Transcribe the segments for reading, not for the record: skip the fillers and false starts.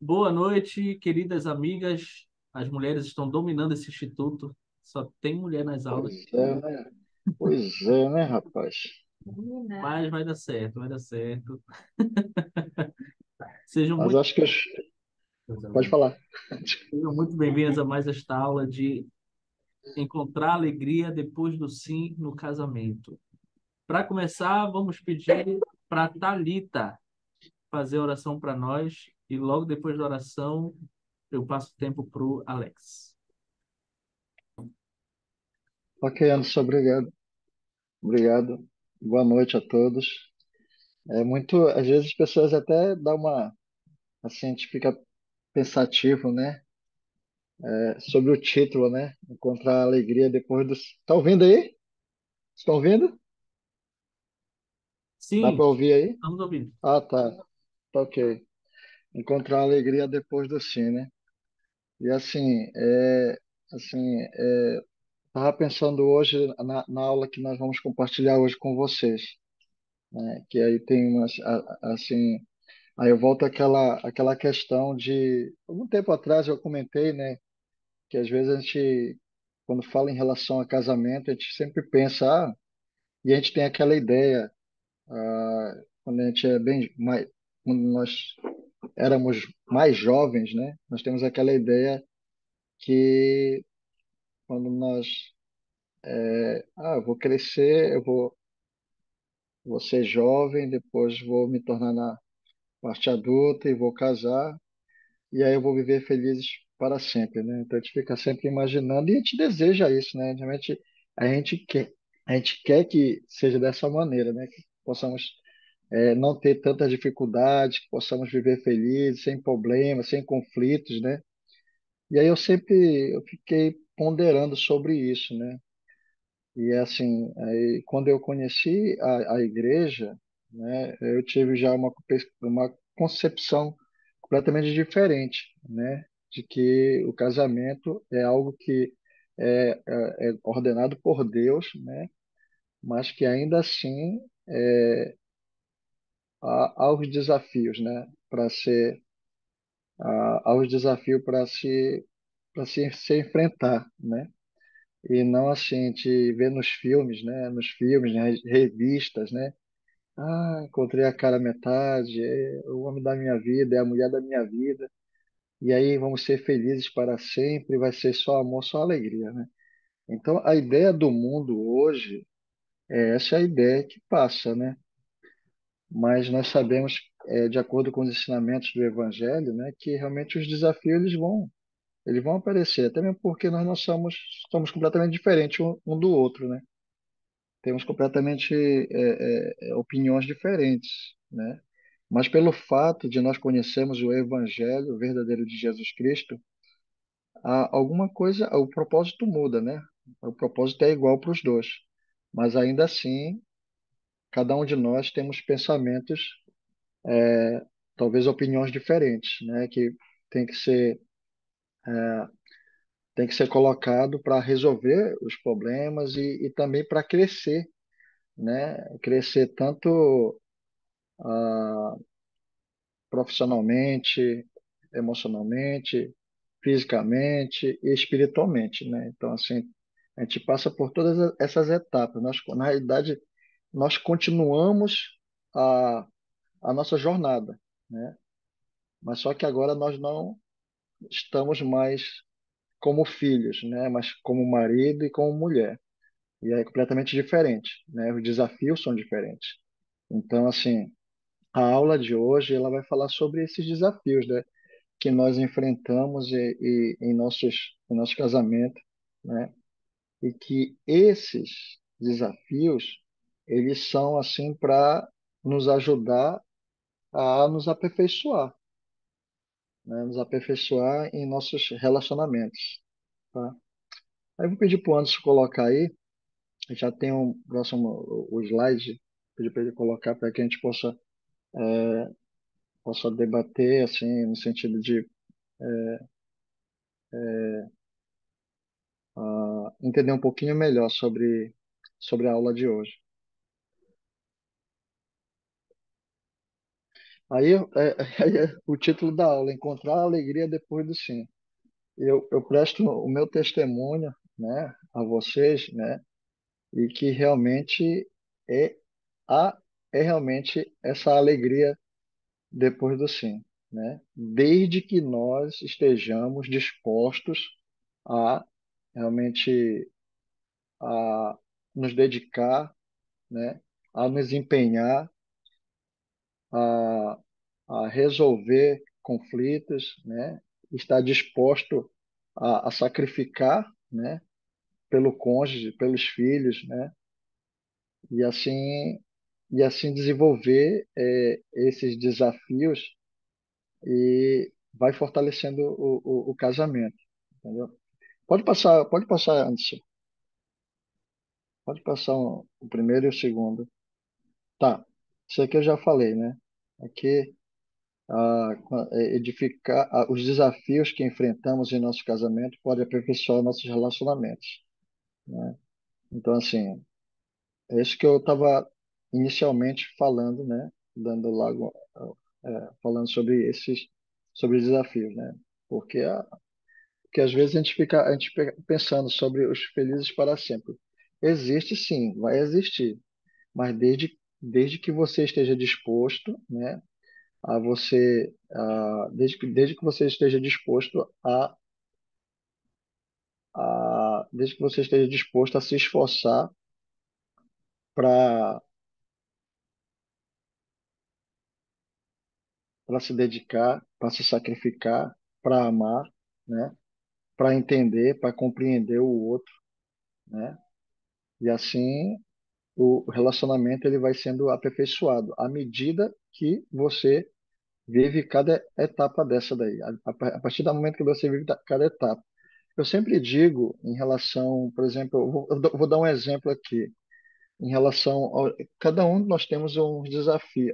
Boa noite, queridas amigas. As mulheres estão dominando esse instituto. Só tem mulher nas aulas, Pois é, né? Pois é, né, rapaz? mas vai dar certo, vai dar certo. Sejam Mas muito, acho que pode falar. sejam muito bem-vindas a mais esta aula de encontrar alegria depois do sim no casamento. Para começar, vamos pedir para a Thalita fazer a oração para nós e logo depois da oração eu passo o tempo para o Alex. Ok, Anderson, obrigado. Obrigado. Boa noite a todos. Às vezes as pessoas até dão assim, a gente fica pensativo, né? Sobre o título, né? Encontrar alegria depois dos. Tá ouvindo aí? Estão ouvindo? Dá Sim, para ouvir aí? estamos ouvindo. Ah, tá. Tá ok. Encontrar alegria depois do sim, né? E assim, estava pensando hoje na aula que nós vamos compartilhar hoje com vocês, né? Que aí tem assim, aí eu volto àquela questão de algum tempo atrás eu comentei, né, que às vezes a gente quando fala em relação a casamento, a gente sempre pensa, e a gente tem aquela ideia, quando a gente é bem mais, quando nós éramos mais jovens, né, nós temos aquela ideia que quando nós eu vou crescer, vou ser jovem, depois vou me tornar na parte adulta e vou casar, e aí eu vou viver felizes para sempre, né? Então a gente fica sempre imaginando e a gente deseja isso, né? Realmente a gente quer, a gente quer que seja dessa maneira, né? Que possamos não ter tantas dificuldades, que possamos viver felizes, sem problemas, sem conflitos, né? E aí eu fiquei ponderando sobre isso, né? E assim, aí, quando eu conheci a igreja, né, eu tive já uma concepção completamente diferente, né, de que o casamento é algo que é ordenado por Deus, né, mas que ainda assim há os desafios, né, há os desafios para se enfrentar, né. E não assim, a gente vê nos filmes, né? Nos filmes, nas revistas, né? Encontrei a cara metade, é o homem da minha vida, é a mulher da minha vida. E aí vamos ser felizes para sempre, vai ser só amor, só alegria, né? Então, a ideia do mundo hoje é essa a ideia que passa, né? Mas nós sabemos, de acordo com os ensinamentos do Evangelho, né, que realmente os desafios eles vão aparecer, até mesmo porque nós não somos completamente diferentes um do outro, né? Temos completamente opiniões diferentes, né? Mas pelo fato de nós conhecermos o Evangelho verdadeiro de Jesus Cristo, há alguma coisa, o propósito muda, né? O propósito é igual para os dois, mas ainda assim, cada um de nós temos pensamentos, talvez opiniões diferentes, né? Que tem que ser tem que ser colocado para resolver os problemas e também para crescer, né? Crescer tanto ah, profissionalmente, emocionalmente, fisicamente e espiritualmente, né? Então, assim, a gente passa por todas essas etapas. Na realidade, nós continuamos a, a nossa jornada, né? Mas só que agora nós não estamos mais como filhos, né? Mas como marido e como mulher. E é completamente diferente, né? Os desafios são diferentes. Então, assim, a aula de hoje ela vai falar sobre esses desafios, né? Que nós enfrentamos em nosso casamento, né? E que esses desafios, eles são assim para nos ajudar a nos aperfeiçoar, né? Nos aperfeiçoar em nossos relacionamentos, tá? Aí eu vou pedir para o Anderson colocar aí, já tem um próximo o slide, pedir para ele colocar para que a gente possa debater assim no sentido de entender um pouquinho melhor sobre a aula de hoje. Aí, aí é o título da aula, Encontrar a Alegria Depois do Sim. Eu presto o meu testemunho, né, a vocês, né, e que realmente é, a, é realmente essa alegria depois do sim, né? Desde que nós estejamos dispostos a realmente a nos dedicar, né, a nos empenhar, a, a resolver conflitos, né, estar disposto a sacrificar, né, pelo cônjuge, pelos filhos, né, e assim desenvolver esses desafios e vai fortalecendo o casamento, entendeu? Pode passar antes, pode passar o primeiro e o segundo. Tá, isso aqui eu já falei, né? Aqui, edificar, os desafios que enfrentamos em nosso casamento podem aperfeiçoar nossos relacionamentos, né? Então, assim, é isso que eu estava inicialmente falando, né? Dando logo, falando sobre sobre os desafios, né? Porque, porque às vezes a gente fica pensando sobre os felizes para sempre. Existe sim, vai existir, mas desde que você esteja disposto, né? Desde que você esteja disposto desde que você esteja disposto a se esforçar para se dedicar, para se sacrificar, para amar, né? Para entender, para compreender o outro, né? E assim o relacionamento ele vai sendo aperfeiçoado à medida que você vive cada etapa dessa daí. A partir do momento que você vive cada etapa. Eu sempre digo em relação, por exemplo, eu vou dar um exemplo aqui. Em relação ao, cada um nós temos um desafio,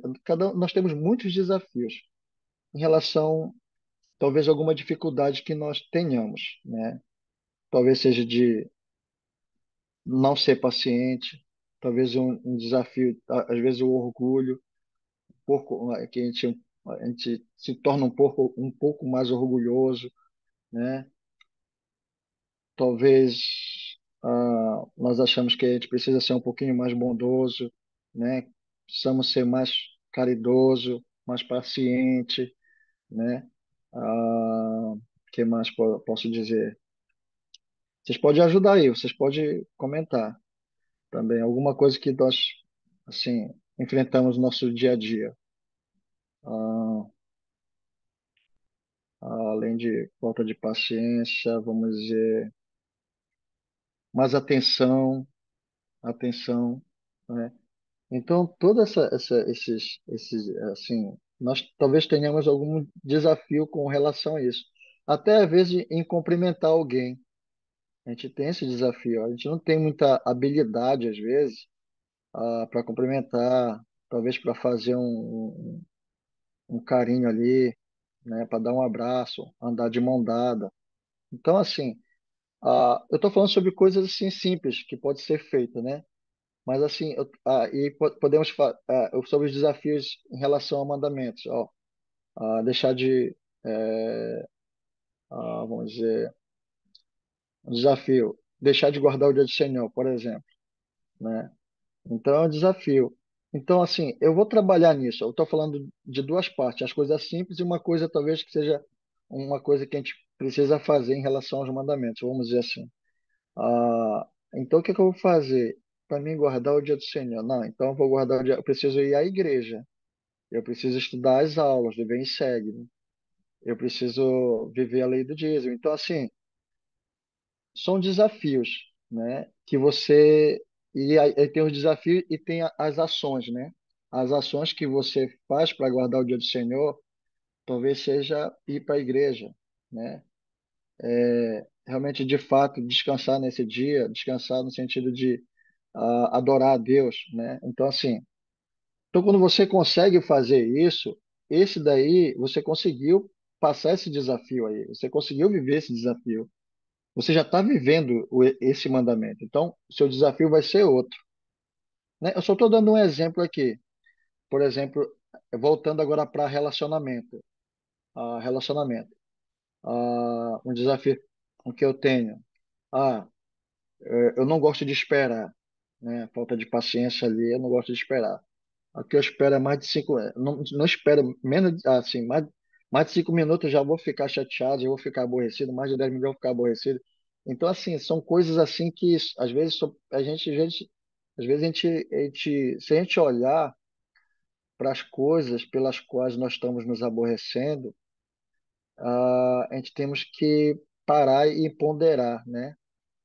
nós temos muitos desafios em relação talvez alguma dificuldade que nós tenhamos, né? Talvez seja de não ser paciente, talvez um desafio, às vezes o orgulho, pouco que a gente se torna um pouco mais orgulhoso, né? Talvez nós achamos que a gente precisa ser um pouquinho mais bondoso, né? Precisamos ser mais caridoso, mais paciente, né? Que mais posso dizer? Vocês podem ajudar aí, vocês podem comentar também alguma coisa que nós assim enfrentamos no nosso dia a dia. Ah, além de falta de paciência, vamos dizer, mais atenção, né? Então, toda assim, nós talvez tenhamos algum desafio com relação a isso. Até às vezes em cumprimentar alguém, a gente tem esse desafio. A gente não tem muita habilidade às vezes para cumprimentar, talvez para fazer um carinho ali, né, para dar um abraço, andar de mão dada. Então, assim, eu estou falando sobre coisas assim simples que pode ser feita, né? Mas assim, podemos sobre os desafios em relação a mandamentos, ó, deixar de, é, vamos dizer, um desafio, deixar de guardar o dia do Senhor, por exemplo, né? Então é um desafio. Então assim, eu vou trabalhar nisso. Eu estou falando de duas partes, as coisas simples e uma coisa talvez que seja uma coisa que a gente precisa fazer em relação aos mandamentos, vamos dizer assim. Então o que é que eu vou fazer para mim guardar o dia do Senhor? Não, então eu vou guardar o dia, eu preciso ir à igreja. Eu preciso estudar as aulas do Vem e Segue, né? Eu preciso viver a lei do dízimo. Então, assim, são desafios, né? Que você. E aí tem os desafios e tem as ações, né? As ações que você faz para guardar o dia do Senhor, talvez seja ir para a igreja, né? Realmente, de fato, descansar nesse dia, descansar no sentido de adorar a Deus, né? Então, assim, então, quando você consegue fazer isso, esse daí, você conseguiu passar esse desafio aí, você conseguiu viver esse desafio. Você já está vivendo esse mandamento. Então, o seu desafio vai ser outro, né? Eu só estou dando um exemplo aqui. Por exemplo, voltando agora para relacionamento. Relacionamento. Um desafio que eu tenho. Ah, eu não gosto de esperar, né? Falta de paciência ali, eu não gosto de esperar. Aqui eu espero é mais de 5, não espero menos, assim, mais de 5 minutos eu já vou ficar chateado, já vou ficar aborrecido, mais de 10 minutos eu vou ficar aborrecido. Então, assim, são coisas assim que às vezes às vezes se a gente olhar para as coisas pelas quais nós estamos nos aborrecendo, a gente temos que parar e ponderar, né?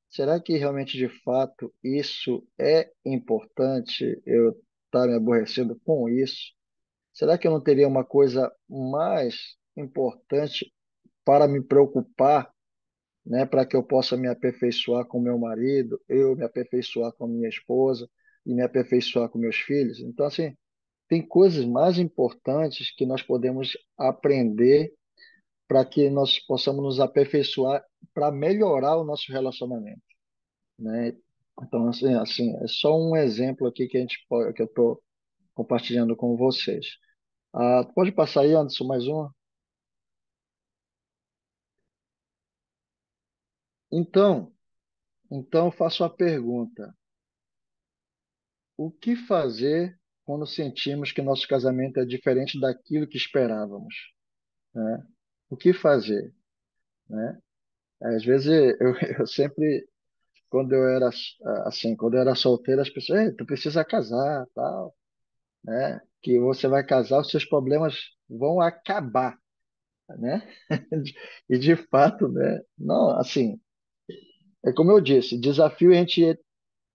Será que realmente, de fato, isso é importante? Eu estar me aborrecendo com isso? Será que eu não teria uma coisa mais importante para me preocupar, né? Para que eu possa me aperfeiçoar com meu marido, eu me aperfeiçoar com minha esposa e me aperfeiçoar com meus filhos? Então, assim, tem coisas mais importantes que nós podemos aprender para que nós possamos nos aperfeiçoar para melhorar o nosso relacionamento, né? Então, assim, é só um exemplo aqui que eu estou compartilhando com vocês. Pode passar aí, Anderson, mais uma? Então, então eu faço a pergunta: o que fazer quando sentimos que nosso casamento é diferente daquilo que esperávamos, né? O que fazer, né? Às vezes eu sempre, quando eu era assim, quando eu era solteiro, as pessoas, "Ei, tu precisa casar, tal, né? Que você vai casar, os seus problemas vão acabar, né?" E de fato, né? Não, assim, é como eu disse, desafio a gente é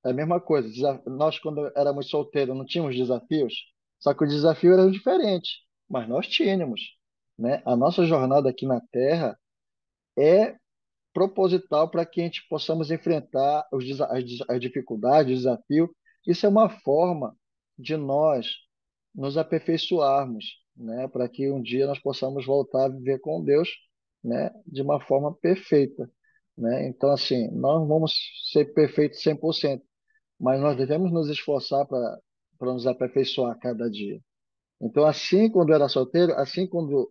a mesma coisa. Nós, quando éramos solteiros, não tínhamos desafios, só que o desafio era diferente, mas nós tínhamos, né? A nossa jornada aqui na Terra é proposital para que a gente possamos enfrentar as dificuldades, o desafio. Isso é uma forma de nós nos aperfeiçoarmos, né? Para que um dia nós possamos voltar a viver com Deus, né? De uma forma perfeita, né? Então, assim, nós não vamos ser perfeitos 100%, mas nós devemos nos esforçar para nos aperfeiçoar a cada dia. Então, assim quando era solteiro, assim quando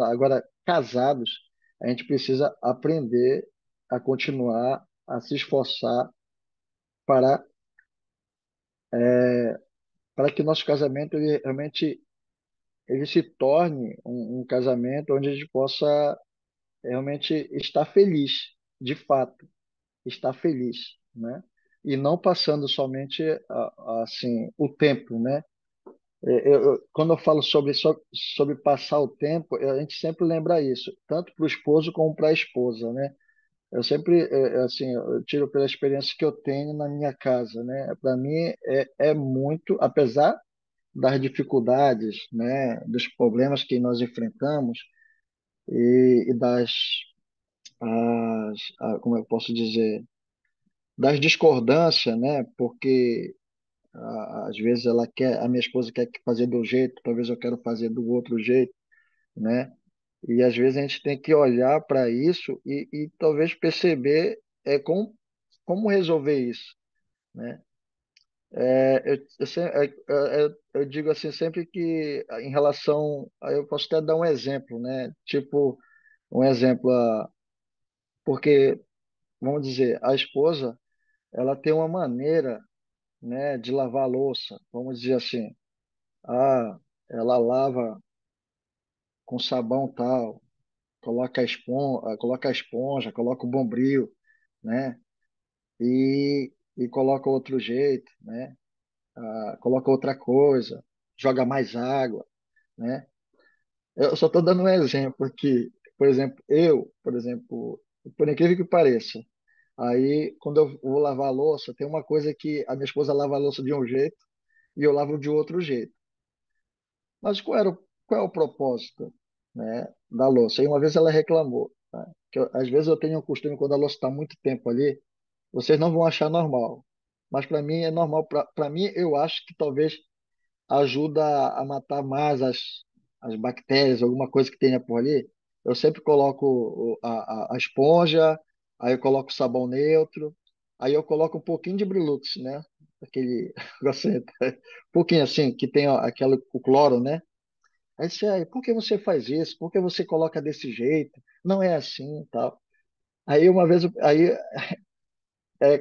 agora casados, a gente precisa aprender a continuar a se esforçar para para que nosso casamento ele realmente ele se torne um casamento onde a gente possa realmente estar feliz, de fato, estar feliz, né? E não passando somente assim o tempo, né? Quando eu falo sobre passar o tempo, a gente sempre lembra isso, tanto para o esposo como para a esposa, né? Eu sempre, assim, eu tiro pela experiência que eu tenho na minha casa, né? Para mim é muito, apesar das dificuldades, né? Dos problemas que nós enfrentamos e como eu posso dizer, das discordâncias, né? Porque às vezes a minha esposa quer fazer do jeito, talvez eu quero fazer do outro jeito, né? E às vezes a gente tem que olhar para isso e talvez perceber como resolver isso, né? Eu digo assim sempre que em relação, aí eu posso até dar um exemplo, né? Tipo um exemplo, porque vamos dizer, a esposa ela tem uma maneira, né, de lavar a louça, vamos dizer assim, ah, ela lava com sabão tal, coloca a esponja, coloca o bombril, né? E coloca outro jeito, né? Coloca outra coisa, joga mais água, né? Eu só estou dando um exemplo aqui. Por exemplo, por incrível que pareça, aí quando eu vou lavar a louça, tem uma coisa que a minha esposa lava a louça de um jeito e eu lavo de outro jeito. Mas qual é o propósito, né, da louça? E uma vez ela reclamou, tá? Às vezes eu tenho um costume, quando a louça está muito tempo ali, vocês não vão achar normal. Mas para mim é normal. Para mim, eu acho que talvez ajuda a matar mais as bactérias, alguma coisa que tenha por ali. Eu sempre coloco a esponja, aí eu coloco sabão neutro, aí eu coloco um pouquinho de Brilux, né? aquele grosseto, um pouquinho assim, que tem ó, aquele, o cloro, né? Aí você, aí, por que você faz isso? Por que você coloca desse jeito? Não é assim, e tal. Aí uma vez, aí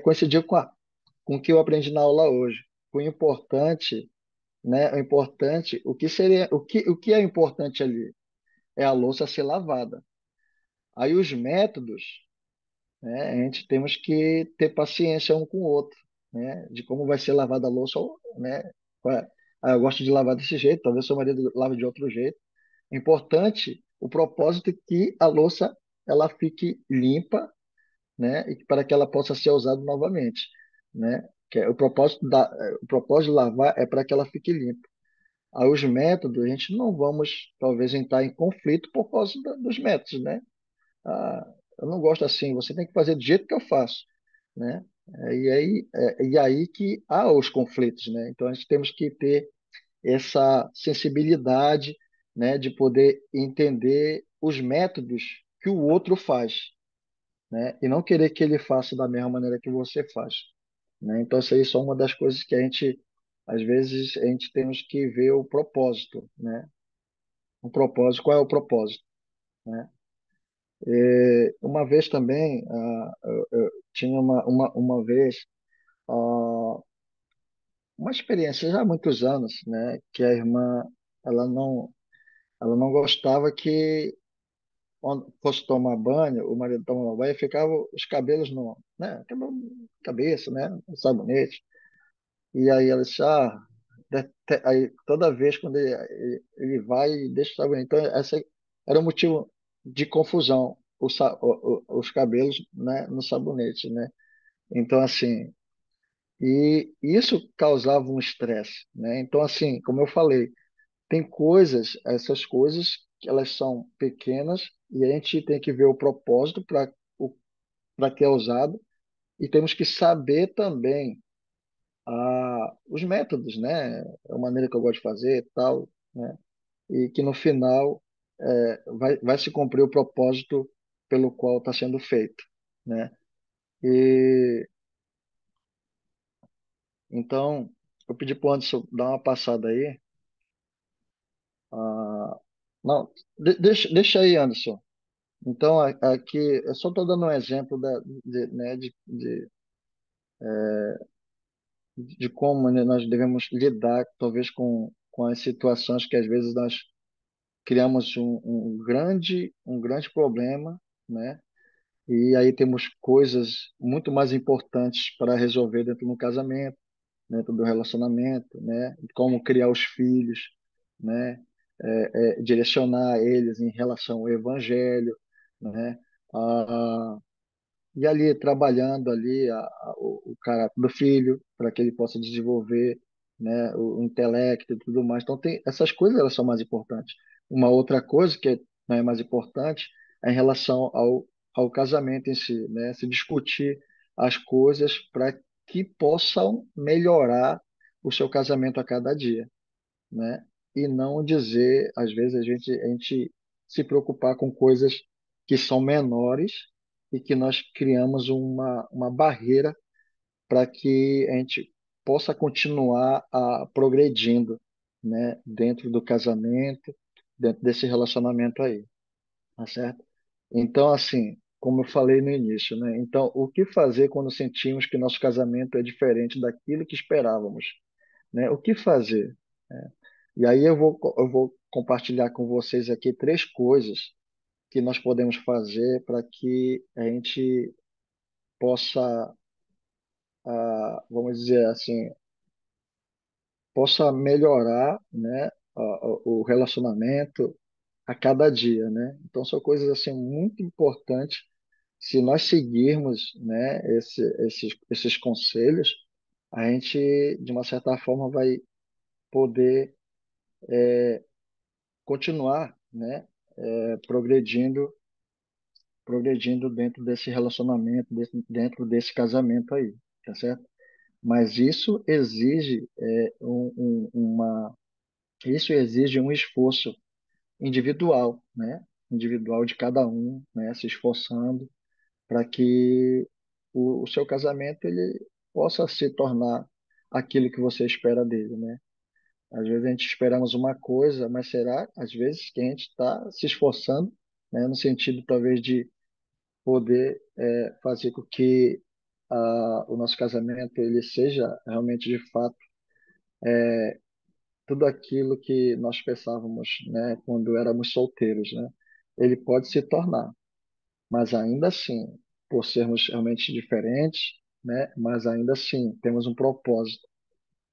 coincidiu com o que eu aprendi na aula hoje. O importante, né? O importante, o que é importante ali? É a louça ser lavada. Aí os métodos, né? A gente temos que ter paciência um com o outro, né? De como vai ser lavada a louça, né? Ah, eu gosto de lavar desse jeito, talvez seu marido lave de outro jeito. É importante o propósito que a louça ela fique limpa, né? E para que ela possa ser usada novamente, né? Que é o propósito de lavar é para que ela fique limpa. Aí os métodos, a gente não vamos talvez entrar em conflito por causa dos métodos, né? Ah, eu não gosto assim, você tem que fazer do jeito que eu faço, né? E aí que há os conflitos, né? Então, a gente temos que ter essa sensibilidade, né, de poder entender os métodos que o outro faz, né? E não querer que ele faça da mesma maneira que você faz, né? Então, isso aí é só uma das coisas que a gente, às vezes, a gente temos que ver o propósito, né? O propósito, qual é o propósito, né? Uma vez também, eu tinha uma vez ah, uma experiência já há muitos anos, né, que a irmã ela não ela não gostava que quando fosse tomar banho, o marido tomava banho e ficava os cabelos no, né, cabeça, né, no sabonete. E aí ela disse, aí toda vez quando ele vai e deixa o sabonete, então essa era um motivo de confusão, os cabelos, né, no sabonete, né? Então, assim, e isso causava um estresse, né? Então, assim, como eu falei, tem coisas, essas coisas, que elas são pequenas e a gente tem que ver o propósito para que é usado e temos que saber também os métodos, né? A maneira que eu gosto de fazer, e tal, né? E que no final vai se cumprir o propósito pelo qual está sendo feito, né? E então eu pedi para o Anderson dar uma passada aí. Ah, não, deixa aí, Anderson. Então, aqui, eu só estou dando um exemplo né, de como, né, nós devemos lidar, talvez, com as situações que, às vezes, nós criamos um grande problema, né? E aí temos coisas muito mais importantes para resolver dentro do casamento, dentro do relacionamento, né? Como criar os filhos, né? Direcionar eles em relação ao evangelho, né? Ah, e ali trabalhando ali o caráter do filho para que ele possa desenvolver, né, o intelecto e tudo mais. Então tem essas coisas, elas são mais importantes. Uma outra coisa que não é mais importante é em relação ao casamento em si, né, se discutir as coisas para que possam melhorar o seu casamento a cada dia, né? E não dizer, às vezes a gente se preocupar com coisas que são menores e que nós criamos uma barreira para que a gente possa continuar progredindo, né? Dentro do casamento, dentro desse relacionamento aí, tá certo? Então, assim, como eu falei no início, né? Então, o que fazer quando sentimos que nosso casamento é diferente daquilo que esperávamos, né? O que fazer? Né? E aí eu vou compartilhar com vocês aqui três coisas que nós podemos fazer para que a gente possa, vamos dizer assim, possa melhorar, né, o relacionamento a cada dia, né? Então são coisas assim muito importantes. Se nós seguirmos, né, esses conselhos, a gente, de uma certa forma, vai poder continuar, né, progredindo dentro desse relacionamento, dentro desse casamento aí, tá certo? Mas isso exige isso exige um esforço individual, né? Individual de cada um, né? Se esforçando para que o seu casamento ele possa se tornar aquilo que você espera dele, né? Às vezes a gente esperamos uma coisa, mas será, às vezes, que a gente está se esforçando, né, no sentido, talvez, de poder fazer com que o nosso casamento ele seja realmente, de fato, tudo aquilo que nós pensávamos, né, quando éramos solteiros, né? Ele pode se tornar, mas ainda assim, por sermos realmente diferentes, né, mas ainda assim temos um propósito.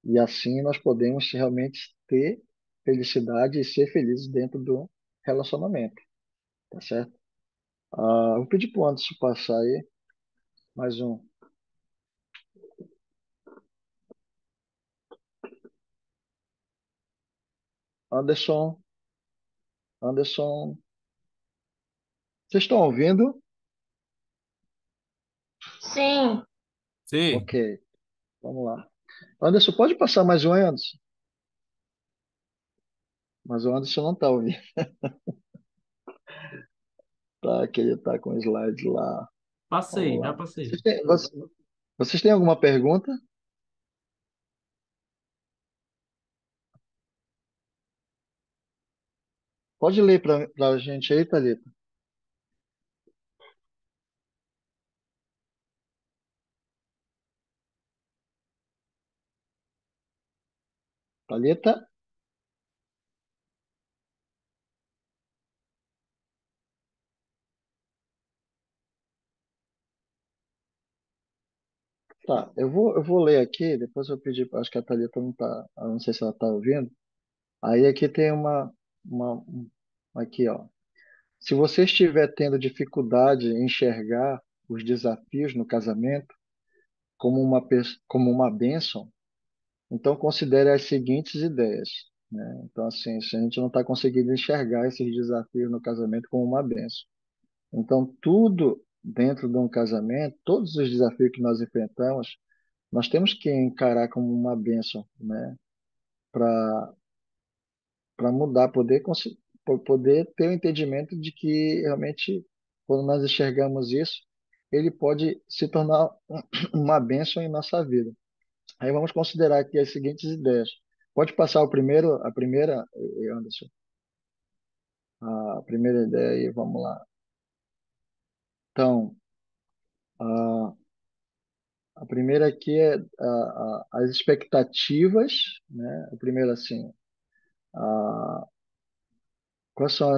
E assim nós podemos realmente ter felicidade e ser felizes dentro do relacionamento, tá certo? Vou pedir para o Anderson passar aí mais um. Anderson, Anderson, vocês estão ouvindo? Sim, Sim. Ok, vamos lá. Anderson, pode passar mais um, Anderson? Mas o Anderson não está ouvindo. Tá, que ele está com o slide lá. Vamos Passei, já lá. passei. Vocês têm alguma pergunta? Pode ler para a gente aí, Thalita. Thalita? Tá, eu vou ler aqui, depois eu pedi, acho que a Thalita não tá, eu não sei se ela está ouvindo. Aí aqui tem aqui, ó. Se você estiver tendo dificuldade em enxergar os desafios no casamento como uma bênção, então considere as seguintes ideias, né? Então, assim, se a gente não está conseguindo enxergar esses desafios no casamento como uma bênção, então tudo dentro de um casamento, todos os desafios que nós enfrentamos, nós temos que encarar como uma bênção, né? Para mudar, poder ter o entendimento de que realmente, quando nós enxergamos isso, ele pode se tornar uma bênção em nossa vida. Aí vamos considerar aqui as seguintes ideias. Pode passar a primeira, Anderson, a primeira ideia aí, vamos lá. Então, a, a primeira aqui é as expectativas, né? A primeira, assim, a, quais são,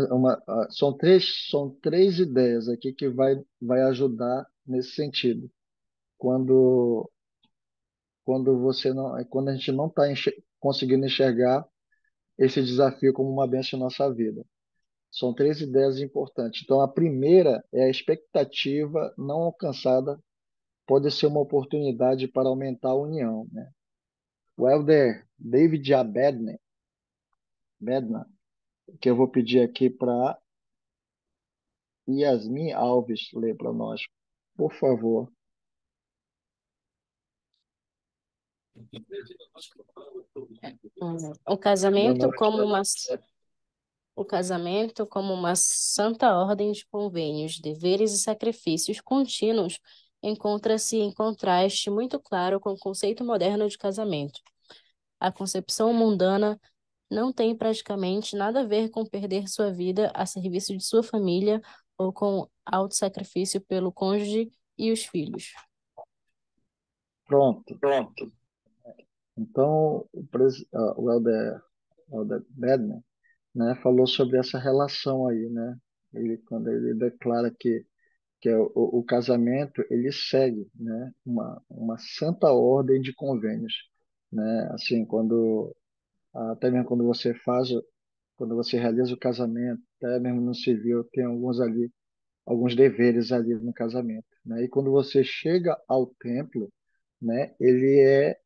são três ideias aqui que vai ajudar nesse sentido. Quando, quando a gente não está conseguindo enxergar esse desafio como uma bênção em nossa vida. São três ideias importantes. Então, a primeira é a expectativa não alcançada pode ser uma oportunidade para aumentar a união, né? O elder David Bednar, que eu vou pedir aqui para Yasmin Alves ler para nós, por favor. o Boa casamento noite. como uma, o casamento como uma santa ordem de convênios, deveres e sacrifícios contínuos encontra-se em contraste muito claro com o conceito moderno de casamento. A concepção mundana não tem praticamente nada a ver com perder sua vida a serviço de sua família ou com autossacrifício pelo cônjuge e os filhos. Pronto. Então, o elder Bednar, né, falou sobre essa relação aí, né? Quando ele declara que é o casamento, ele segue, né, uma santa ordem de convênios, né? Assim, até mesmo quando você realiza o casamento, até mesmo no civil, tem alguns deveres ali no casamento, né? E quando você chega ao templo, né, ele é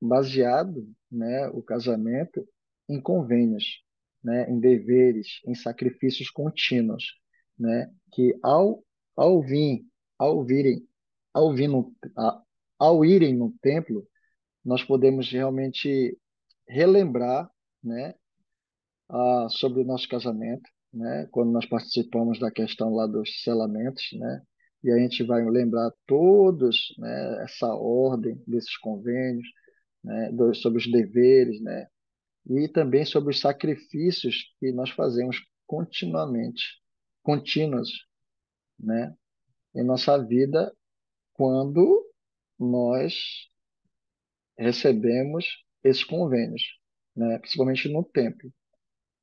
baseado, né, o casamento em convênios, né, em deveres, em sacrifícios contínuos, né, que ao vir, ao virem, ao vir no, a- ao irem no templo, nós podemos realmente relembrar, né, sobre o nosso casamento, né, quando nós participamos da questão lá dos selamentos, né, e a gente vai lembrar todos, né, essa ordem desses convênios, né, sobre os deveres, né, e também sobre os sacrifícios que nós fazemos continuamente, contínuos, né, em nossa vida quando nós recebemos esses convênios, né, principalmente no templo,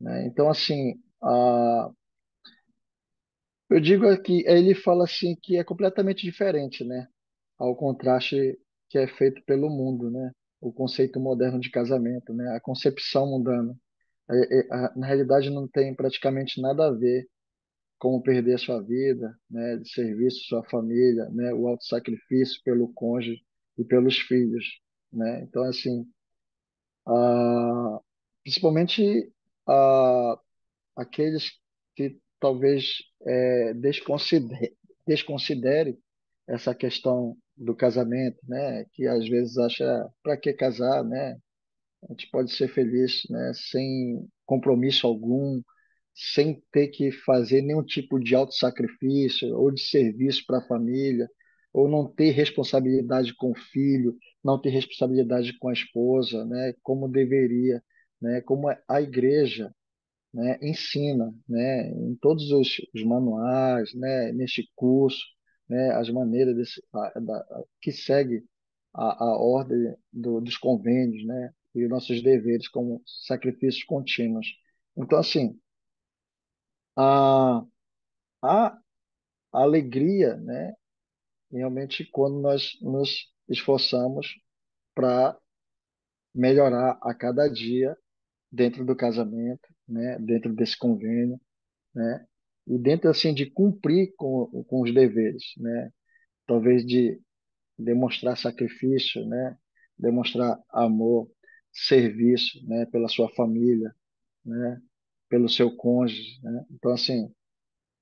né? Então, assim, eu digo aqui, ele fala assim que é completamente diferente, né, ao contraste que é feito pelo mundo, né, o conceito moderno de casamento, né, a concepção mundana. Na realidade, não tem praticamente nada a ver como perder a sua vida, né, de serviço à sua família, né, o autossacrifício pelo cônjuge e pelos filhos, né? Então, assim, principalmente ah, aqueles que talvez desconsidere essa questão do casamento, né, que às vezes acha para que casar, né? A gente pode ser feliz, né, sem compromisso algum, sem ter que fazer nenhum tipo de autossacrifício ou de serviço para a família, ou não ter responsabilidade com o filho, não ter responsabilidade com a esposa, né, como deveria, né, como a igreja, né, ensina, né, em todos os manuais, né, neste curso, né, as maneiras que segue a ordem dos convênios, né, e os nossos deveres como sacrifícios contínuos. Então, assim, a, a alegria, né, realmente quando nós nos esforçamos para melhorar a cada dia dentro do casamento, né, dentro desse convênio, né? E dentro assim de cumprir com os deveres, né? Talvez de demonstrar sacrifício, né? Demonstrar amor, serviço, né? Pela sua família, né? Pelo seu cônjuge, né? Então assim,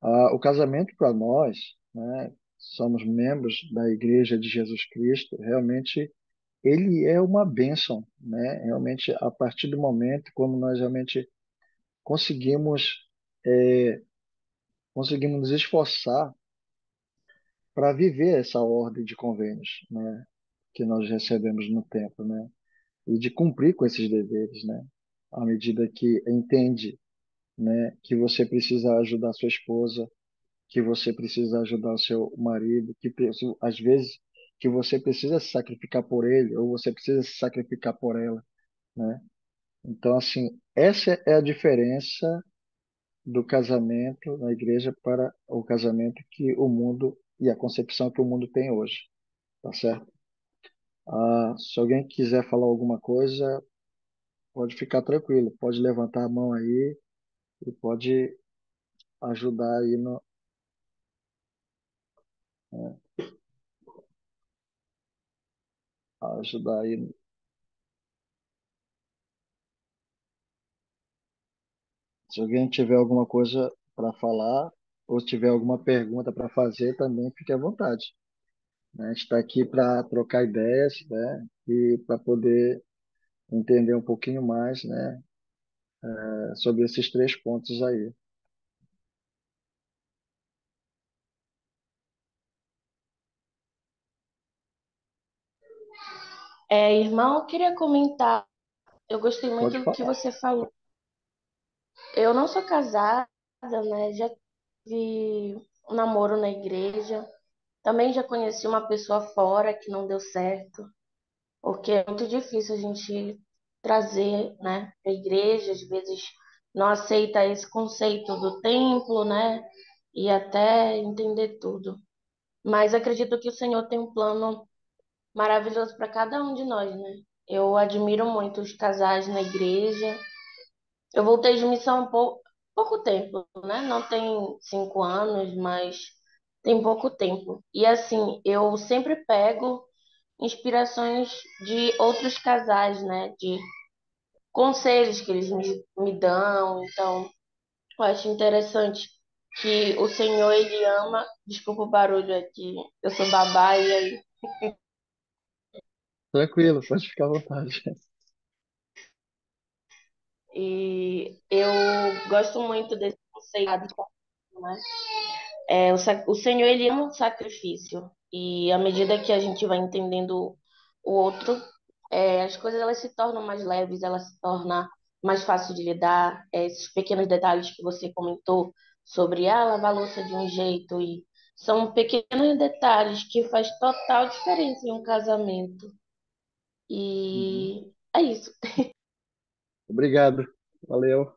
o casamento para nós, né? Somos membros da Igreja de Jesus Cristo. Realmente, ele é uma bênção, né? Realmente, a partir do momento quando nós realmente conseguimos é, conseguimos nos esforçar para viver essa ordem de convênios, né, que nós recebemos no tempo, né, e de cumprir com esses deveres, né, à medida que entende, né, que você precisa ajudar a sua esposa, que você precisa ajudar o seu marido, às vezes que você precisa se sacrificar por ele ou você precisa se sacrificar por ela, né? Então, assim, essa é a diferença do casamento na igreja para o casamento que o mundo e a concepção que o mundo tem hoje, tá certo? Se alguém quiser falar alguma coisa, pode ficar tranquilo, pode levantar a mão aí e pode ajudar aí né, ajudar aí. Se alguém tiver alguma coisa para falar ou se tiver alguma pergunta para fazer, também fique à vontade, né? A gente está aqui para trocar ideias, né? E para poder entender um pouquinho mais, né? Sobre esses três pontos aí. Irmão, eu queria comentar, eu gostei muito Pode do que falar. você falou. Eu não sou casada, né? Já tive um namoro na igreja. Também já conheci uma pessoa fora que não deu certo, porque é muito difícil a gente trazer, né, para a igreja, às vezes não aceita esse conceito do templo, né, e até entender tudo. Mas acredito que o Senhor tem um plano maravilhoso para cada um de nós, né? Eu admiro muito os casais na igreja. Eu voltei de missão há pouco tempo, né? Não tem 5 anos, mas tem pouco tempo. E assim, eu sempre pego inspirações de outros casais, né? De conselhos que eles me dão. Então, eu acho interessante que o Senhor, ele ama. Desculpa o barulho aqui, eu sou babá e aí. Tranquilo, pode ficar à vontade. E eu gosto muito desse conceito, né? O Senhor, ele ama o sacrifício. E à medida que a gente vai entendendo o outro, as coisas elas se tornam mais leves, elas se tornam mais fácil de lidar. Esses pequenos detalhes que você comentou sobre lavar a louça de um jeito e são pequenos detalhes que faz total diferença em um casamento. Uhum. E é isso. Obrigado. Valeu.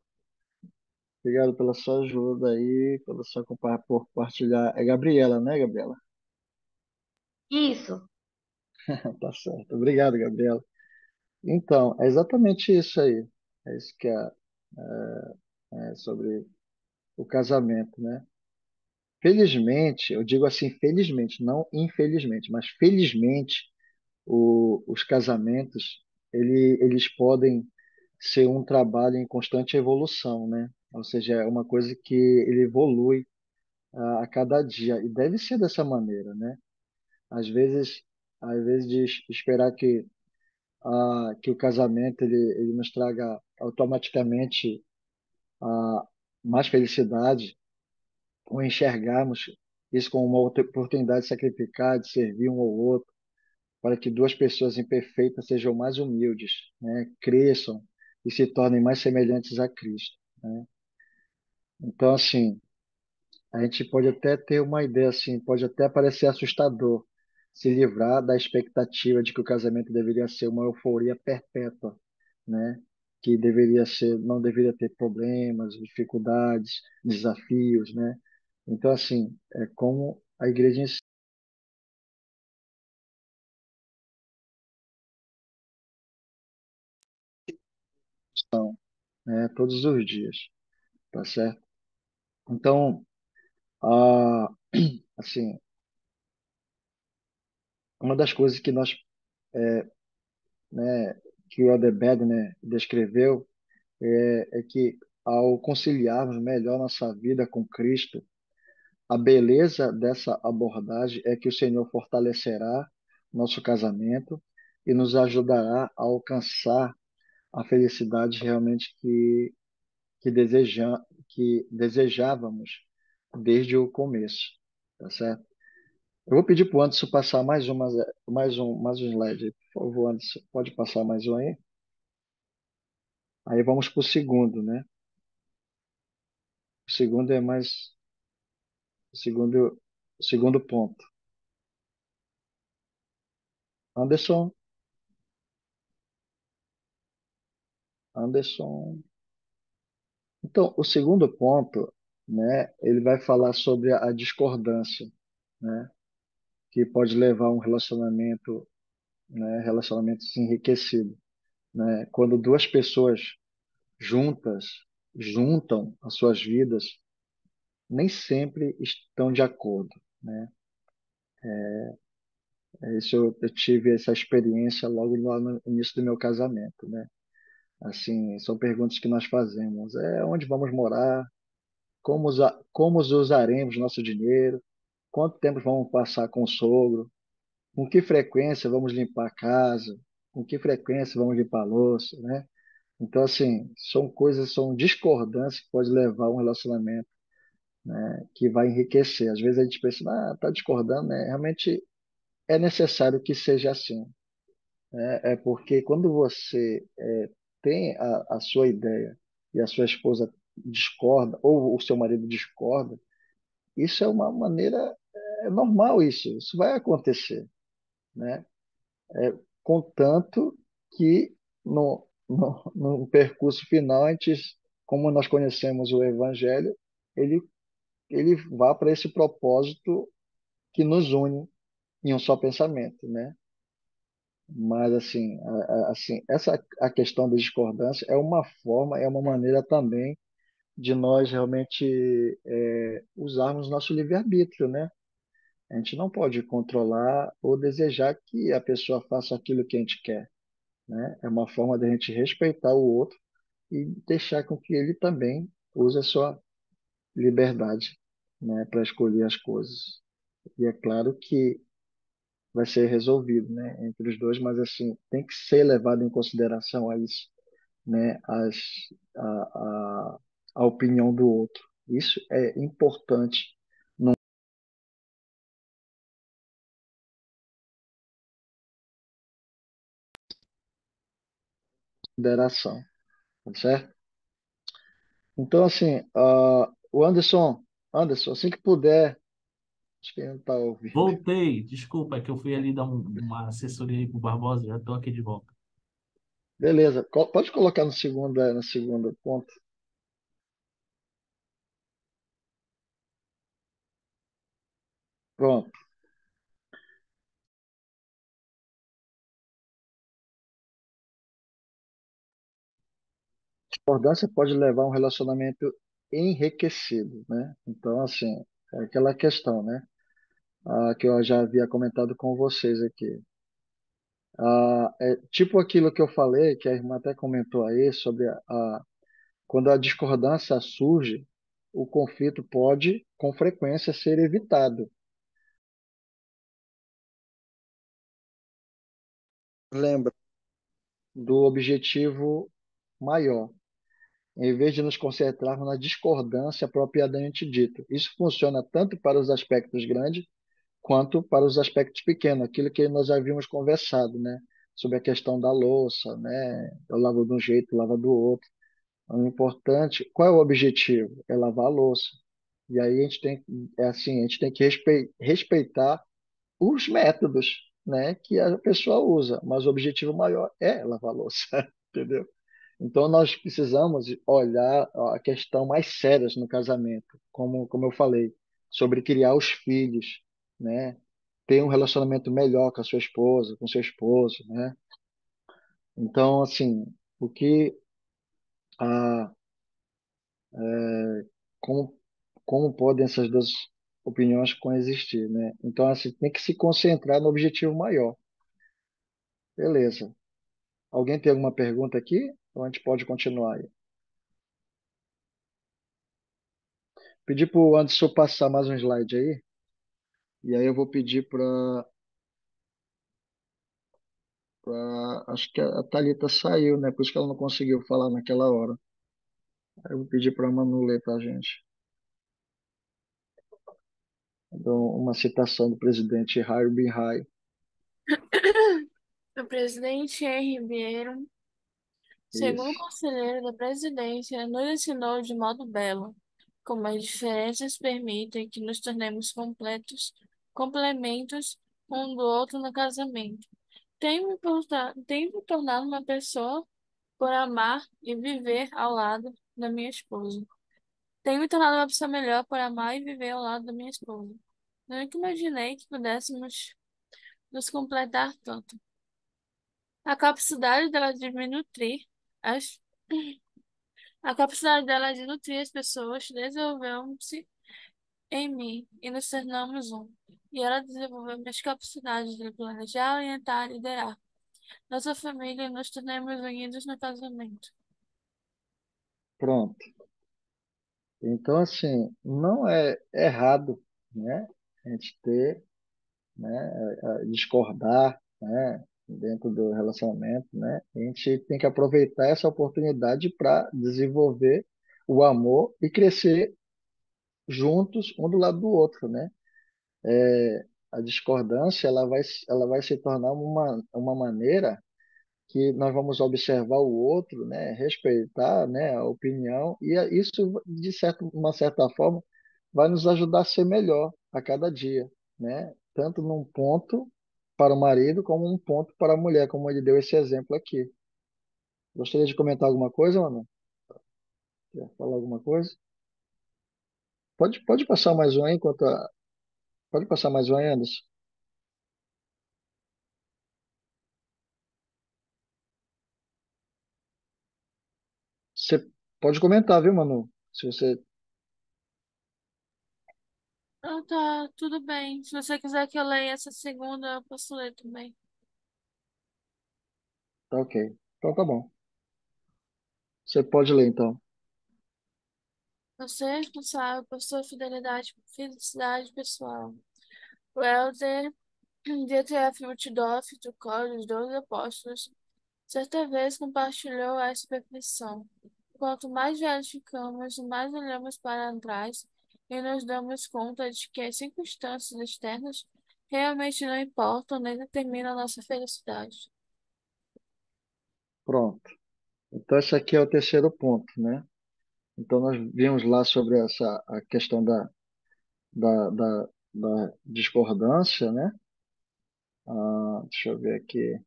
Obrigado pela sua ajuda aí, pela sua por compartilhar. É Gabriela, né, Gabriela? Isso. Tá certo. Obrigado, Gabriela. Então, é exatamente isso aí. É isso que é sobre o casamento, né? Felizmente, eu digo assim, felizmente, não infelizmente, mas felizmente, os casamentos, eles podem ser um trabalho em constante evolução, né? Ou seja, é uma coisa que ele evolui a cada dia e deve ser dessa maneira, né? Às vezes, às vezes de esperar que o casamento ele nos traga automaticamente mais felicidade, ou enxergarmos isso como uma outra oportunidade de sacrificar, de servir um ao outro, para que duas pessoas imperfeitas sejam mais humildes, né? Cresçam e se tornem mais semelhantes a Cristo, né? Então, assim, a gente pode até ter uma ideia assim, pode até parecer assustador se livrar da expectativa de que o casamento deveria ser uma euforia perpétua, né? Que deveria ser, não deveria ter problemas, dificuldades, desafios, né? Então, assim, é como a igreja ensina, né? Todos os dias, tá certo? Então, a, assim, uma das coisas que nós, né, que o Aldebed, né, descreveu é que ao conciliarmos melhor nossa vida com Cristo, a beleza dessa abordagem é que o Senhor fortalecerá nosso casamento e nos ajudará a alcançar a felicidade realmente que, que desejávamos desde o começo, tá certo? Eu vou pedir para o Anderson passar mais um slide aí, por favor, Anderson. Pode passar mais um aí? Aí vamos para o segundo, né? O segundo é mais o segundo ponto. Anderson, Anderson. Então, o segundo ponto, né, ele vai falar sobre a discordância, né, que pode levar a um relacionamento, né, relacionamento enriquecido, né? Quando duas pessoas juntas juntam as suas vidas, nem sempre estão de acordo, né? Isso eu tive essa experiência logo lá no início do meu casamento, né? Assim, são perguntas que nós fazemos. Onde vamos morar? Como usaremos nosso dinheiro? Quanto tempo vamos passar com o sogro? Com que frequência vamos limpar a casa? Com que frequência vamos limpar a louça, né? Então, assim, são discordâncias que podem levar a um relacionamento, né, que vai enriquecer. Às vezes a gente pensa, tá discordando, né? Realmente é necessário que seja assim, né? É porque quando você tem a sua ideia e a sua esposa discorda, ou o seu marido discorda, isso é uma maneira, é normal isso vai acontecer, né? Contanto que no percurso final, como nós conhecemos o Evangelho, ele, ele vá para esse propósito que nos une em um só pensamento, né? Mas assim, assim, essa a questão da discordância é uma forma, é uma maneira também de nós realmente usarmos nosso livre-arbítrio, né? A gente não pode controlar ou desejar que a pessoa faça aquilo que a gente quer, né? É uma forma de a gente respeitar o outro e deixar com que ele também use a sua liberdade, né, para escolher as coisas. E é claro que vai ser resolvido, né, entre os dois, mas assim, tem que ser levado em consideração a isso, né, a opinião do outro. Isso é importante. consideração, tá certo? Então, assim, o Anderson, assim que puder, acho que ele não está ouvindo. Voltei. Desculpa, é que eu fui ali dar uma assessoria aí pro Barbosa. Já estou aqui de volta. Beleza, pode colocar no segundo ponto. Pronto. Discordância pode levar a um relacionamento enriquecido, né? Então, assim, é aquela questão, né? Que eu já havia comentado com vocês aqui. É tipo aquilo que eu falei, que a irmã até comentou aí, sobre quando a discordância surge, o conflito pode, com frequência, ser evitado. Lembra do objetivo maior, em vez de nos concentrarmos na discordância propriamente dita. Isso funciona tanto para os aspectos grandes quanto para os aspectos pequenos, aquilo que nós já havíamos conversado, né? Sobre a questão da louça, né? Eu lavo de um jeito, lava do outro. O importante, qual é o objetivo? É lavar a louça. E aí a gente tem que respeitar os métodos, né, que a pessoa usa, mas o objetivo maior é lavar a louça, entendeu? Então nós precisamos olhar a questão mais sérias no casamento, como eu falei, sobre criar os filhos, né? Ter um relacionamento melhor com a sua esposa, com seu esposo, né? Então, assim, o que a como como podem essas duas opiniões coexistir, né? Então, assim, tem que se concentrar no objetivo maior. Beleza. Alguém tem alguma pergunta aqui? Ou a gente pode continuar aí? Pedir para o Anderson passar mais um slide aí. E aí eu vou pedir acho que a Thalita saiu, né? Por isso que ela não conseguiu falar naquela hora. Aí eu vou pedir para a Manu ler para a gente. Então, uma citação do presidente Raio Binhai. O presidente Henri Ribeiro, segundo Isso. conselheiro da presidência, nos ensinou de modo belo como as diferenças permitem que nos tornemos complementos um do outro no casamento. Tenho me tornado uma pessoa por amar e viver ao lado da minha esposa. Tenho me tornado uma pessoa melhor por amar e viver ao lado da minha esposa. Nunca imaginei que pudéssemos nos completar tanto. A capacidade dela de me nutrir, as, a capacidade dela de nutrir as pessoas desenvolveu-se em mim e nos tornamos um. E ela desenvolveu as capacidades de planejar, orientar e liderar. Nossa família e nos tornamos unidos no casamento. Pronto. Então, assim, não é errado, né? A gente ter, né? Discordar, né? Dentro do relacionamento, né? A gente tem que aproveitar essa oportunidade para desenvolver o amor e crescer juntos, um do lado do outro, né? A discordância, ela vai se tornar uma maneira que nós vamos observar o outro, né, respeitar, né, a opinião, e isso, uma certa forma, vai nos ajudar a ser melhor a cada dia, né, tanto num ponto para o marido, como um ponto para a mulher, como ele deu esse exemplo aqui. Gostaria de comentar alguma coisa, mano? Quer falar alguma coisa? Pode passar mais um aí, pode passar mais um aí, Anderson. Você pode comentar, viu, Manu? Se você Então tá, tudo bem. Se você quiser que eu leia essa segunda, eu posso ler também. tá ok. Então tá bom. Você pode ler, então. Você é responsável por sua felicidade pessoal. O Elder DTF Multidorf, do Código dos Doze Apóstolos, certa vez compartilhou essa perfeição. Quanto mais velhos ficamos, mais olhamos para trás e nos damos conta de que as circunstâncias externas realmente não importam nem determinam a nossa felicidade. Pronto. Então, esse aqui é o terceiro ponto, né? Então, nós vimos lá sobre a questão da discordância, né? Deixa eu ver aqui.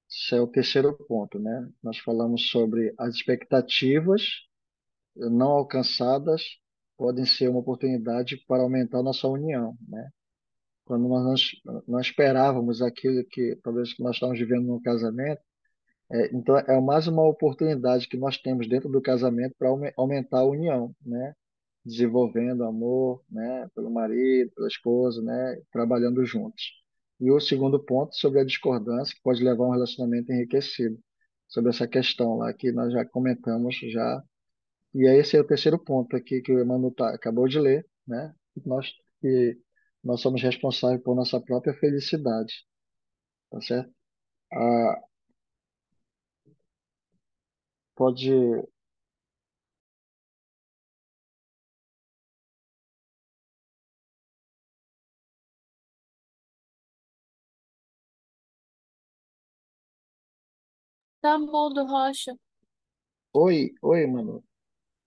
Esse é o terceiro ponto, né? Nós falamos sobre as expectativas não alcançadas podem ser uma oportunidade para aumentar nossa união, né? Quando não esperávamos aquilo que talvez que nós estamos vivendo no casamento, então é mais uma oportunidade que nós temos dentro do casamento para aumentar a união, né? Desenvolvendo amor, né? Pelo marido, pela esposa, né? Trabalhando juntos. E o segundo ponto sobre a discordância que pode levar a um relacionamento enriquecido, sobre essa questão lá que nós já comentamos já. E aí esse é o terceiro ponto aqui que o Emmanuel acabou de ler, né? Que nós somos responsáveis por nossa própria felicidade, tá certo? Ah, pode. Tá mudo, Rocha. Oi, Emmanuel.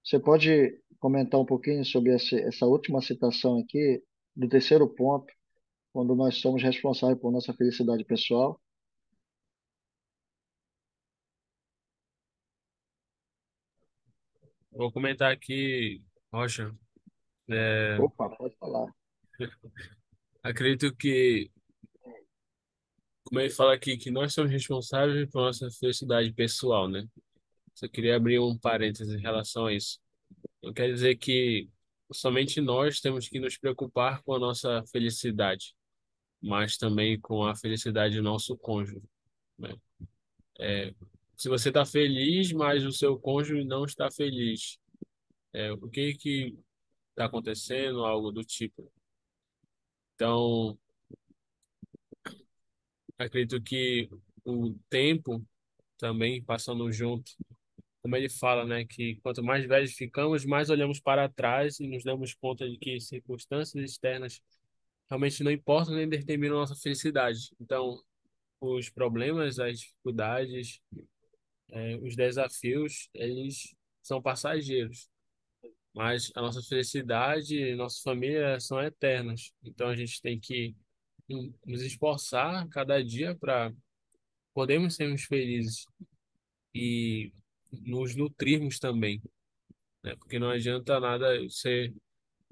Você pode comentar um pouquinho sobre essa última citação aqui do terceiro ponto, quando nós somos responsáveis por nossa felicidade pessoal? Vou comentar aqui, Rocha. é, Opa, pode falar. Acredito que, como ele fala aqui, que nós somos responsáveis por nossa felicidade pessoal, né? Só queria abrir um parênteses em relação a isso. Não quer dizer que somente nós temos que nos preocupar com a nossa felicidade, mas também com a felicidade do nosso cônjuge, né? Se você está feliz, mas o seu cônjuge não está feliz, o que está acontecendo? Algo do tipo. Então, acredito que o tempo também passando junto, como ele fala, né, que quanto mais velhos ficamos, mais olhamos para trás e nos damos conta de que circunstâncias externas realmente não importam nem determinam a nossa felicidade. Então, os problemas, as dificuldades, os desafios, eles são passageiros, mas a nossa felicidade e nossa família são eternas. Então, a gente tem que nos esforçar cada dia para podermos sermos felizes e nos nutrirmos também, né? Porque não adianta nada ser,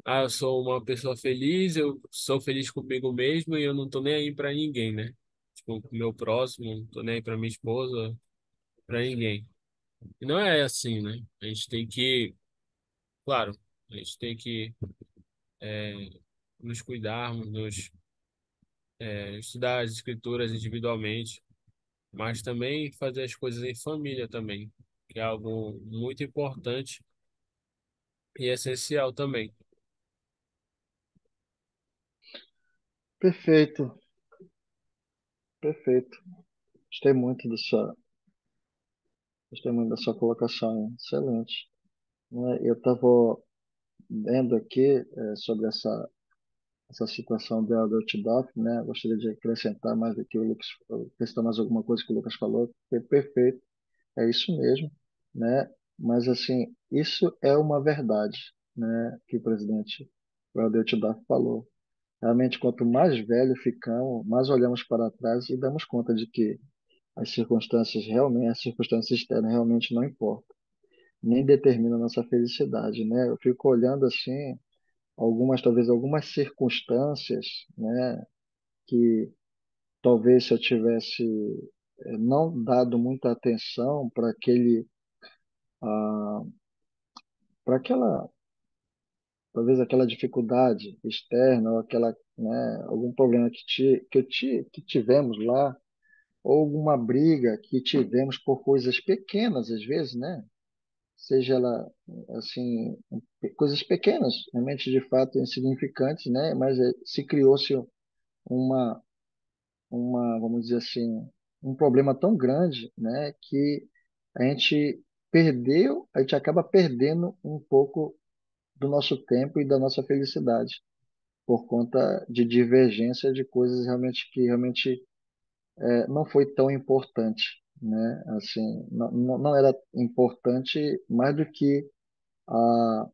eu sou uma pessoa feliz, eu sou feliz comigo mesmo e eu não tô nem aí para ninguém, né? Tipo, com o meu próximo, não tô nem aí para minha esposa, para ninguém. E não é assim, né? A gente tem que, claro, a gente tem que é, nos cuidarmos, estudar as escrituras individualmente, mas também fazer as coisas em família também, que é algo muito importante e essencial também. Perfeito, perfeito. Gostei muito gostei muito da sua colocação, excelente. Né? Eu estava vendo aqui sobre essa situação de Altdorf, né? Gostaria de acrescentar mais aqui o Lucas, acrescentar mais alguma coisa que o Lucas falou, que é perfeito, é isso mesmo, né? Mas assim, isso é uma verdade, né? Que o presidente Altdorf falou. Realmente, quanto mais velho ficamos, mais olhamos para trás e damos conta de que as circunstâncias externas realmente não importam, nem determinam a nossa felicidade, né? Eu fico olhando assim talvez algumas circunstâncias, né, que talvez se eu tivesse não dado muita atenção ah, para aquela, talvez aquela dificuldade externa ou aquela, né, algum problema que tivemos lá, ou alguma briga que tivemos por coisas pequenas às vezes, né? Seja ela assim coisas pequenas, realmente de fato insignificantes, né? Mas se criou-se uma vamos dizer assim, um problema tão grande, né, que a gente acaba perdendo um pouco do nosso tempo e da nossa felicidade por conta de divergência de coisas realmente que realmente não foi tão importante. né? Assim, não era importante mais do que a,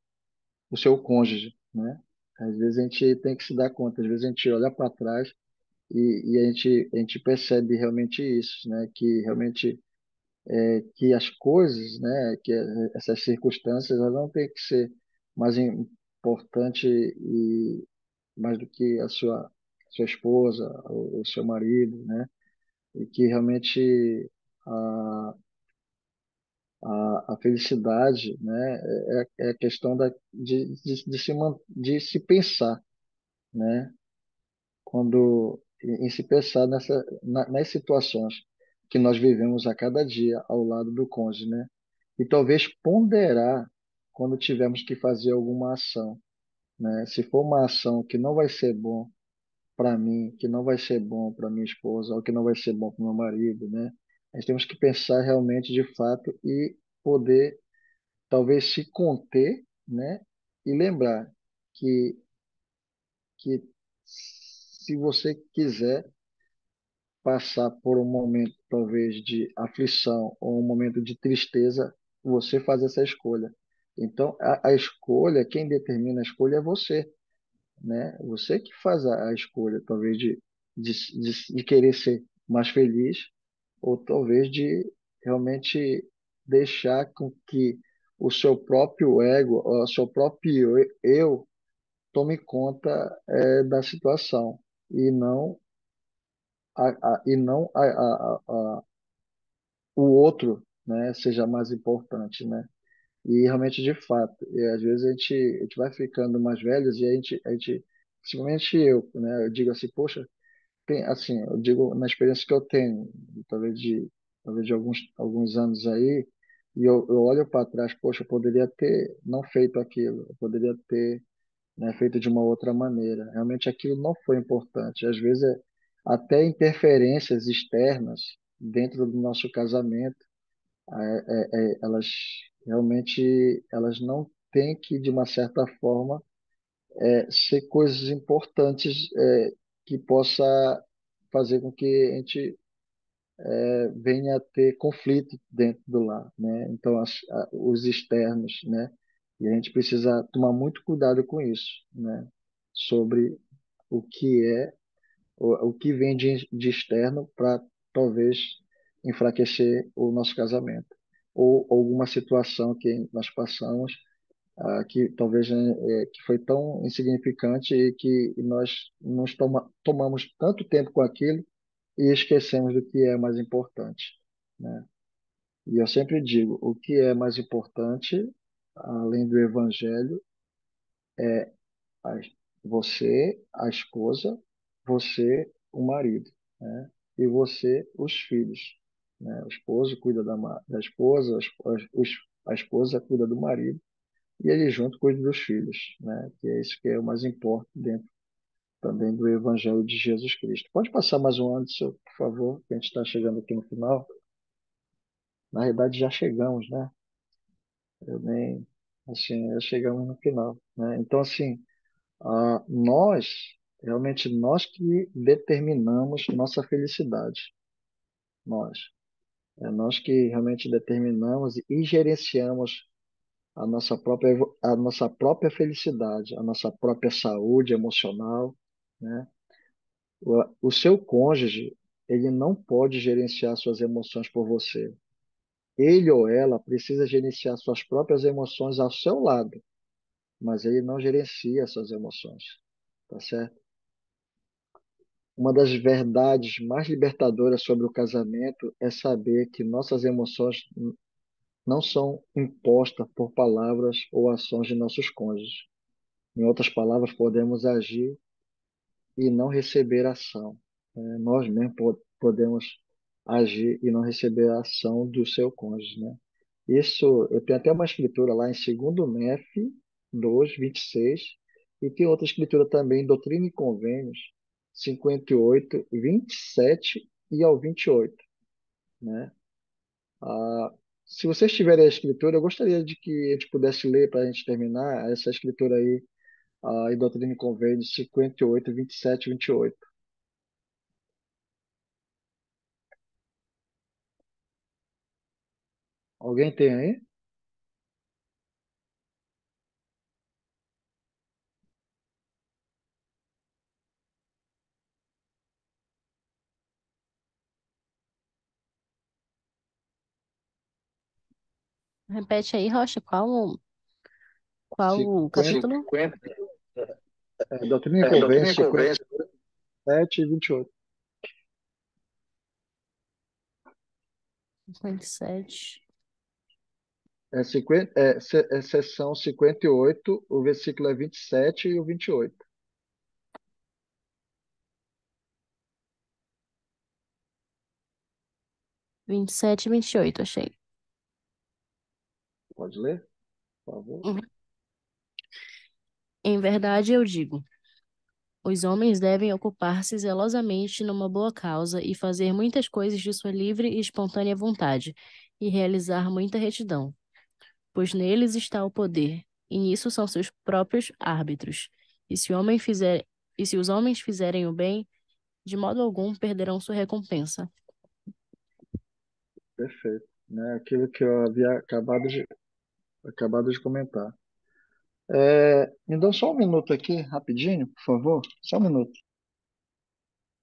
o seu cônjuge, né? Às vezes a gente tem que se dar conta, às vezes a gente olha para trás e a gente percebe realmente isso, né? Que realmente que as coisas, né? Que essas circunstâncias, elas não têm que ser mais importante e mais do que a sua esposa, o seu marido, né? E que realmente a, a felicidade, né, é a questão de se pensar, né, em se pensar nas situações que nós vivemos a cada dia ao lado do cônjuge, né, e talvez ponderar quando tivermos que fazer alguma ação, né, se for uma ação que não vai ser bom para mim, que não vai ser bom para minha esposa, ou que não vai ser bom para meu marido, né, nós temos que pensar realmente de fato e poder talvez se conter, né? E lembrar que, que se você quiser passar por um momento talvez de aflição ou um momento de tristeza, você faz essa escolha. Então, a escolha, quem determina a escolha é você, né? Você que faz a escolha, talvez de querer ser mais feliz ou talvez de realmente deixar com que o seu próprio ego, o seu próprio eu, tome conta da situação e não o outro, né, seja mais importante, né? E realmente, de fato, e às vezes a gente vai ficando mais velhos e principalmente eu, né, eu digo assim, poxa, tem, assim, eu digo na experiência que eu tenho, talvez de, talvez de alguns anos aí, e eu olho para trás, poxa, eu poderia ter não feito aquilo, eu poderia ter, né, feito de uma outra maneira. Realmente aquilo não foi importante. Às vezes, até interferências externas dentro do nosso casamento, elas realmente elas não têm que, de uma certa forma, ser coisas importantes que possa fazer com que a gente venha a ter conflito dentro do lar, né? Então, os externos, né? E a gente precisa tomar muito cuidado com isso, né? Sobre o que o que vem de externo para talvez enfraquecer o nosso casamento ou alguma situação que nós passamos que talvez que foi tão insignificante e que nós nos tomamos tanto tempo com aquilo e esquecemos do que é mais importante, né? E eu sempre digo, o que é mais importante, além do evangelho, a- você, a esposa, você, o marido, né? E você, os filhos, né? O esposo cuida da esposa, a esposa cuida do marido e ele junto cuida dos filhos, né? Que é isso que é o mais importante dentro também do evangelho de Jesus Cristo. Pode passar mais um ano, por favor, que a gente está chegando aqui no final. Na realidade, já chegamos, né? Eu nem, assim, já chegamos no final, né? Então, assim, nós, realmente nós que determinamos nossa felicidade. Nós. É nós que realmente determinamos e gerenciamos a nossa própria felicidade, a nossa própria saúde emocional, né? O seu cônjuge, ele não pode gerenciar suas emoções por você. Ele ou ela precisa gerenciar suas próprias emoções ao seu lado, mas ele não gerencia suas emoções, tá certo? Uma das verdades mais libertadoras sobre o casamento é saber que nossas emoções não são impostas por palavras ou ações de nossos cônjuges. Em outras palavras, podemos agir e não receber ação. Nós mesmos podemos agir e não receber a ação do seu cônjuge, né? Isso, eu tenho até uma escritura lá em 2 Nef 2:26 e tem outra escritura também, Doutrina e Convênios 58, 27 e ao 28, né? Ah, se vocês tiverem a escritura, eu gostaria de que a gente pudesse ler para a gente terminar essa escritura aí, em Doutrina e Convênios 58, 27 e 28. Alguém tem aí? Repete aí, Rocha, qual o 50, capítulo? Doutrina e Convênio, 57 e 28. 57. Seção 58, o versículo é 27 e o 28. 27 e 28, achei. Pode ler, por favor? Uhum. Em verdade, eu digo. Os homens devem ocupar-se zelosamente numa boa causa e fazer muitas coisas de sua livre e espontânea vontade, e realizar muita retidão, pois neles está o poder, e nisso são seus próprios árbitros. E se o homem fizer, e se os homens fizerem o bem, de modo algum perderão sua recompensa. Perfeito. Né? Aquilo que eu havia acabado de comentar. Me dá só um minuto aqui, rapidinho, por favor. Só um minuto.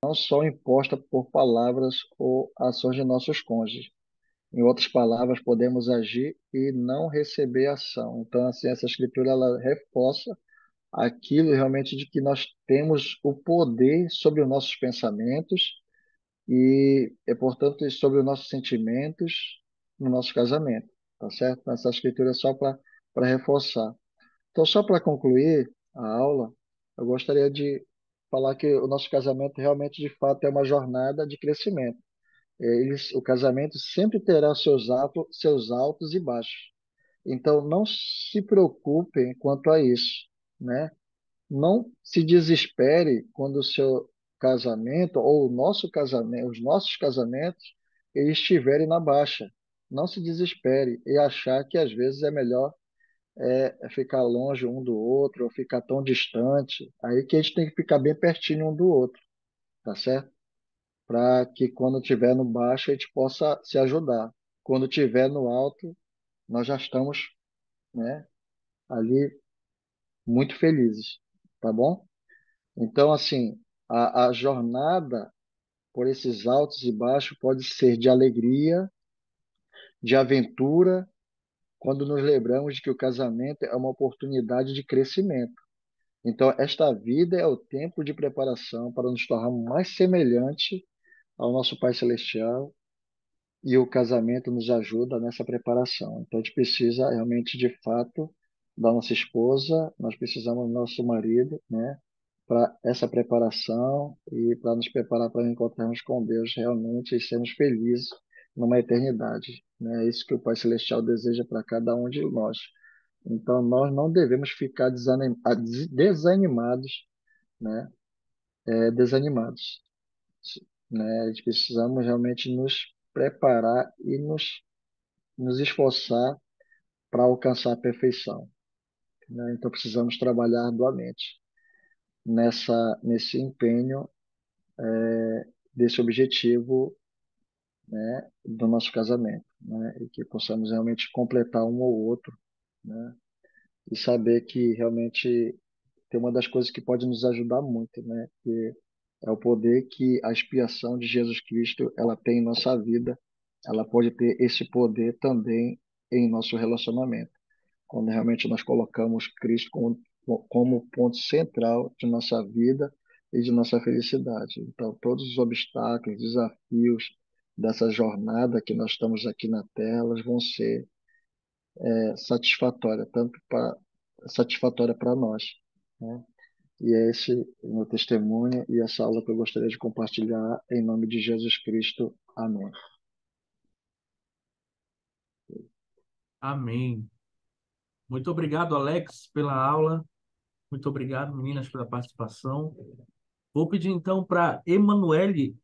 Não só imposta por palavras ou ações de nossos cônjuges. Em outras palavras, podemos agir e não receber ação. Então, assim, essa escritura ela reforça aquilo realmente de que nós temos o poder sobre os nossos pensamentos portanto, sobre os nossos sentimentos no nosso casamento, tá certo? Essa escritura é só para reforçar. Então, só para concluir a aula, eu gostaria de falar que o nosso casamento realmente, de fato, é uma jornada de crescimento. O casamento sempre terá seus altos e baixos. Então, não se preocupem quanto a isso, né? Não se desespere quando o seu casamento ou o nosso casamento, os nossos casamentos, eles estiverem na baixa. Não se desespere e achar que às vezes é melhor ficar longe um do outro ou ficar tão distante. Aí que a gente tem que ficar bem pertinho um do outro, tá certo? Para que quando estiver no baixo a gente possa se ajudar. Quando estiver no alto, nós já estamos, né, ali muito felizes, tá bom? Então, assim, a jornada por esses altos e baixos pode ser de alegria, de aventura, quando nos lembramos de que o casamento é uma oportunidade de crescimento. Então, esta vida é o tempo de preparação para nos tornarmos mais semelhante ao nosso Pai Celestial e o casamento nos ajuda nessa preparação. Então, a gente precisa realmente, de fato, da nossa esposa, nós precisamos do nosso marido, né, para essa preparação e para nos preparar para encontrarmos com Deus realmente e sermos felizes numa eternidade. Né? É isso que o Pai Celestial deseja para cada um de nós. Então, nós não devemos ficar desanimados, né? Desanimados, né? A gente precisamos realmente nos preparar e nos esforçar para alcançar a perfeição, né? Então, precisamos trabalhar arduamente nesse empenho desse objetivo, né, do nosso casamento, né, e que possamos realmente completar um ou outro, né, e saber que realmente tem uma das coisas que pode nos ajudar muito, né, que é o poder que a expiação de Jesus Cristo ela tem em nossa vida, ela pode ter esse poder também em nosso relacionamento, quando realmente nós colocamos Cristo como ponto central de nossa vida e de nossa felicidade. Então, todos os obstáculos, desafios dessa jornada que nós estamos aqui na Terra, elas vão ser satisfatórias, satisfatória para nós, né? E é esse o meu testemunho e essa aula que eu gostaria de compartilhar em nome de Jesus Cristo. Amém. Amém. Muito obrigado, Alex, pela aula. Muito obrigado, meninas, pela participação. Vou pedir então para Emanuele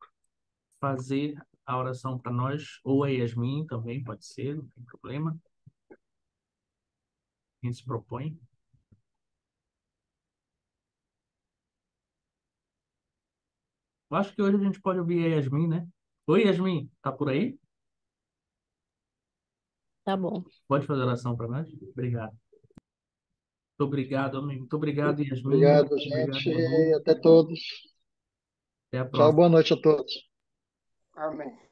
fazer a oração para nós, ou a Yasmin também, pode ser, não tem problema. Quem se propõe. Eu acho que hoje a gente pode ouvir a Yasmin, né? Oi, Yasmin, tá por aí? Tá bom. Pode fazer oração para nós? Obrigado. Muito obrigado, amém. Muito obrigado, Yasmin. Obrigado, Obrigado, gente, Manu. e até todos. Até a Tchau, próxima. boa noite a todos. Amém.